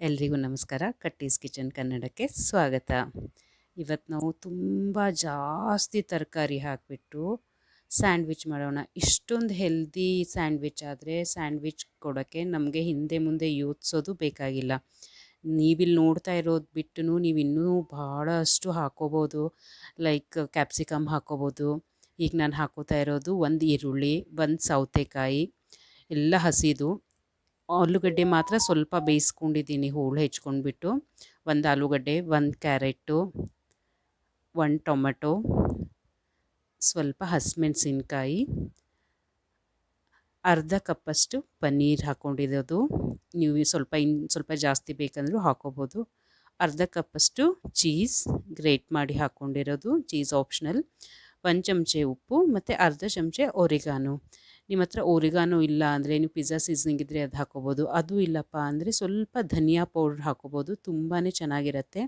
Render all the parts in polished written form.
ಎಲ್ರಿಗೂ ನಮಸ್ಕಾರ. ಕಟ್ಟೀಸ್ ಕಿಚನ್ ಕನ್ನಡಕ್ಕೆ ಸ್ವಾಗತ. ಇವತ್ತು ನಾವು ತುಂಬ ಜಾಸ್ತಿ ತರಕಾರಿ ಹಾಕಿಬಿಟ್ಟು ಸ್ಯಾಂಡ್ವಿಚ್ ಮಾಡೋಣ. ಇಷ್ಟೊಂದು ಹೆಲ್ದಿ ಸ್ಯಾಂಡ್ವಿಚ್ ಆದರೆ ಸ್ಯಾಂಡ್ವಿಚ್ ಕೊಡೋಕ್ಕೆ ನಮಗೆ ಹಿಂದೆ ಮುಂದೆ ಯೋಚಿಸೋದು ಬೇಕಾಗಿಲ್ಲ. ನೀವಿಲ್ಲಿ ನೋಡ್ತಾ ಇರೋದು ಬಿಟ್ಟು ನೀವು ಇನ್ನೂ ಭಾಳಷ್ಟು ಹಾಕೋಬೋದು. ಲೈಕ್ ಕ್ಯಾಪ್ಸಿಕಮ್ ಹಾಕೋಬೋದು. ಈಗ ನಾನು ಹಾಕೋತಾ ಇರೋದು ಒಂದು ಈರುಳ್ಳಿ, ಒಂದು ಸೌತೆಕಾಯಿ ಎಲ್ಲ ಹಸಿದು, ಆಲೂಗಡ್ಡೆ ಮಾತ್ರ ಸ್ವಲ್ಪ ಬೇಯಿಸ್ಕೊಂಡಿದ್ದೀನಿ ಹೋಳು ಹೆಚ್ಕೊಂಡ್ಬಿಟ್ಟು. ಒಂದು ಆಲೂಗಡ್ಡೆ, ಒಂದು ಕ್ಯಾರೆಟು, ಒಂದು ಟೊಮೆಟೊ, ಸ್ವಲ್ಪ ಹಸಿಮೆಣಸಿನ್ಕಾಯಿ, ಅರ್ಧ ಕಪ್ಪಷ್ಟು ಪನ್ನೀರ್ ಹಾಕ್ಕೊಂಡಿರೋದು. ನೀವು ಸ್ವಲ್ಪ ಜಾಸ್ತಿ ಬೇಕಂದ್ರೂ ಹಾಕೋಬೋದು. ಅರ್ಧ ಕಪ್ಪಷ್ಟು ಚೀಸ್ ಗ್ರೇಟ್ ಮಾಡಿ ಹಾಕ್ಕೊಂಡಿರೋದು, ಚೀಸ್ ಆಪ್ಷನಲ್. 1 ಚಮಚೆ ಉಪ್ಪು ಮತ್ತು ಅರ್ಧ ಚಮಚೆ ಒರಿಗಾನೋ. ನಿಮ್ಮ ಹತ್ರ ಒರಿಗಾನೋ ಇಲ್ಲ ಅಂದರೆ ನೀವು ಪಿಜ್ಜಾ ಸೀಸನಿಂಗ್ ಇದ್ದರೆ ಅದು ಹಾಕೋಬೋದು. ಅದು ಇಲ್ಲಪ್ಪ ಅಂದರೆ ಸ್ವಲ್ಪ ಧನಿಯಾ ಪೌಡ್ರ್ ಹಾಕೋಬೋದು, ತುಂಬಾ ಚೆನ್ನಾಗಿರುತ್ತೆ.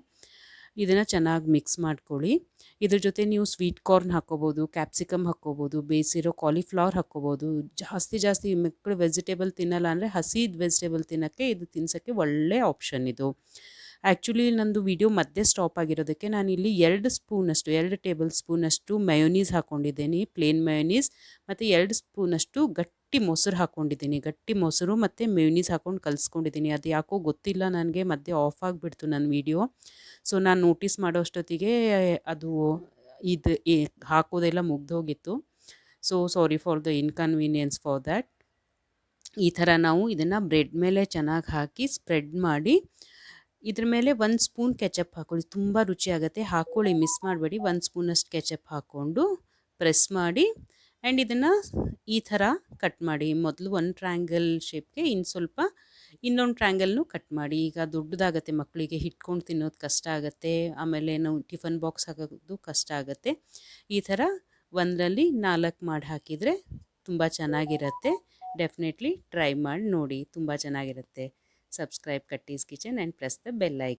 ಇದನ್ನು ಚೆನ್ನಾಗಿ ಮಿಕ್ಸ್ ಮಾಡ್ಕೊಳ್ಳಿ. ಇದ್ರ ಜೊತೆ ನೀವು ಸ್ವೀಟ್ ಕಾರ್ನ್ ಹಾಕ್ಕೋಬೋದು, ಕ್ಯಾಪ್ಸಿಕಮ್ ಹಾಕ್ಕೋಬೋದು, ಬೇಯಿಸಿರೋ ಕಾಲಿಫ್ಲವರ್ ಹಾಕ್ಕೋಬೋದು. ಜಾಸ್ತಿ ಮಕ್ಕಳು ವೆಜಿಟೇಬಲ್ ತಿನ್ನಲ್ಲ ಅಂದರೆ ಹಸಿದು ವೆಜಿಟೇಬಲ್ ತಿನ್ನೋಕ್ಕೆ ಇದು ತಿನ್ಸೋಕ್ಕೆ ಒಳ್ಳೆ ಆಪ್ಷನ್ ಇದು. ಆ್ಯಕ್ಚುಲಿ ನಂದು ವಿಡಿಯೋ ಮಧ್ಯೆ ಸ್ಟಾಪ್ ಆಗಿರೋದಕ್ಕೆ ನಾನಿಲ್ಲಿ 2 ಟೇಬಲ್ ಸ್ಪೂನಷ್ಟು ಮಯೋನೀಸ್ ಹಾಕ್ಕೊಂಡಿದ್ದೀನಿ, ಪ್ಲೇನ್ ಮಯೋನೀಸ್. ಮತ್ತು 2 ಸ್ಪೂನಷ್ಟು ಗಟ್ಟಿ ಮೊಸರು ಹಾಕ್ಕೊಂಡಿದ್ದೀನಿ. ಗಟ್ಟಿ ಮೊಸರು ಮತ್ತು ಮಯೋನೀಸ್ ಹಾಕ್ಕೊಂಡು ಕಲಿಸ್ಕೊಂಡಿದ್ದೀನಿ. ಅದು ಯಾಕೋ ಗೊತ್ತಿಲ್ಲ ನನಗೆ, ಮಧ್ಯೆ ಆಫ್ ಆಗಿಬಿಡ್ತು ನನ್ನ ವಿಡಿಯೋ. ಸೊ ನಾನು ನೋಟಿಸ್ ಮಾಡೋ ಅಷ್ಟೊತ್ತಿಗೆ ಅದು ಹಾಕೋದೆಲ್ಲ ಮುಗ್ದೋಗಿತ್ತು. So sorry for the inconvenience for that. ಈ ಥರ ನಾವು ಇದನ್ನು ಬ್ರೆಡ್ ಮೇಲೆ ಚೆನ್ನಾಗಿ ಹಾಕಿ ಸ್ಪ್ರೆಡ್ ಮಾಡಿ, ಇದ್ರ ಮೇಲೆ 1 ಸ್ಪೂನ್ ಕೆಚಪ್ ಹಾಕ್ಕೊಳ್ಳಿ. ತುಂಬ ರುಚಿಯಾಗುತ್ತೆ, ಹಾಕ್ಕೊಳ್ಳಿ, ಮಿಸ್ ಮಾಡಬೇಡಿ. 1 ಸ್ಪೂನಷ್ಟು ಕೆಚಪ್ ಹಾಕ್ಕೊಂಡು ಪ್ರೆಸ್ ಮಾಡಿ ಆ್ಯಂಡ್ ಇದನ್ನು ಈ ಥರ ಕಟ್ ಮಾಡಿ. ಮೊದಲು 1 ಟ್ರ್ಯಾಂಗಲ್ ಶೇಪ್ಗೆ ಇನ್ನೊಂದು ಟ್ರ್ಯಾಂಗಲ್ನು ಕಟ್ ಮಾಡಿ. ಈಗ ದೊಡ್ಡದಾಗತ್ತೆ, ಮಕ್ಕಳಿಗೆ ಹಿಟ್ಕೊಂಡು ತಿನ್ನೋದು ಕಷ್ಟ ಆಗುತ್ತೆ, ಆಮೇಲೆ ನಾವು ಟಿಫನ್ ಬಾಕ್ಸ್ ಹಾಕೋದು ಕಷ್ಟ ಆಗುತ್ತೆ. ಈ ಥರ 1ರಲ್ಲಿ 4 ಮಾಡಿ ಹಾಕಿದರೆ ತುಂಬ ಚೆನ್ನಾಗಿರುತ್ತೆ. ಡೆಫಿನೆಟ್ಲಿ ಟ್ರೈ ಮಾಡಿ ನೋಡಿ, ತುಂಬ ಚೆನ್ನಾಗಿರುತ್ತೆ. Subscribe Kattis kitchen and press the bell icon.